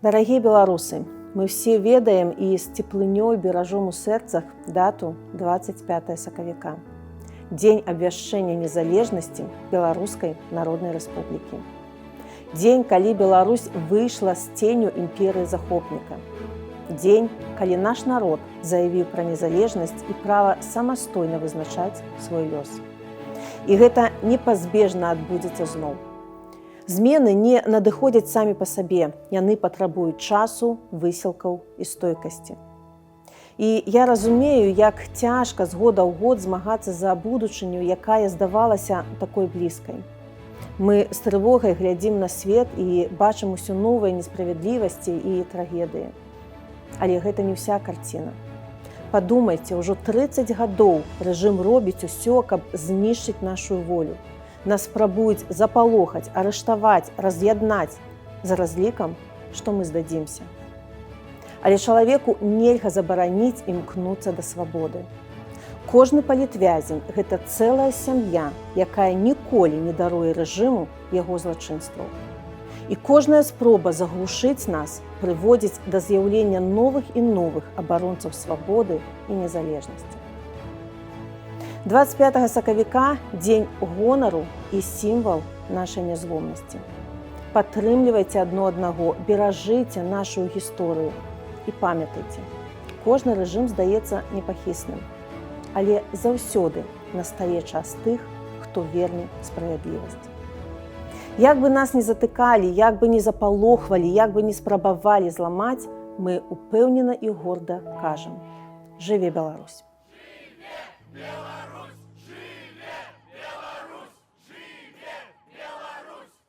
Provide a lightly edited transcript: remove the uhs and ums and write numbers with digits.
Дарагія беларусы, мы все ведаем і з цеплынёй беражом у сэрцах дату 25 сакавіка. Дзень абвяшчэння незалежнасці Беларускай Народнай Рэспублікі. Дзень, калі Беларусь выйшла з ценю імперыі захопніка. Дзень, калі наш народ заявіў пра незалежнасць і права самастойна вызначаць свой лёс. І гэта непазбежна адбудзецца зноў. Змены не надыходзяць самі па сабе, яны патрабуюць часу, высілкаў і стойкасці. І я разумею, як цяжка з года ў год змагацца за будучыню, якая здавалася такой блізкай. Мы з трывогай глядзім на свет і бачым усё новыя несправядлівасці і трагедыі. Але гэта не ўся карціна. Падумайце, ужо 30 гадоў рэжым робіць усё, каб знішчыць нашу волю. Нас спрабуюць запалохаць, арыштаваць, раз'яднаць з разлікам, што мы здадзімся. Але чалавеку нельга забараніць імкнуцца да свабоды. Кожны палітвязень – гэта цэлая сям'я, якая ніколі не даруе рэжыму яго злачынстваў. І кожная спроба заглушыць нас прыводзіць да з'яўлення новых і новых абаронцаў свабоды і незалежнасці. 25 сакавіка – дзень гонару і сімвал нашай нязломнасці. Падтрымлівайце адно аднаго, беражыце нашу гісторыю і памятайце, кожны рэжым здаецца непахісным, але заўсёды настае час тых, хто верне справядлівасць. Як бы нас не затыкалі, як бы не запалохвалі, як бы не спрабавалі зламаць, мы упэўнена і горда кажам: жыве Беларусь!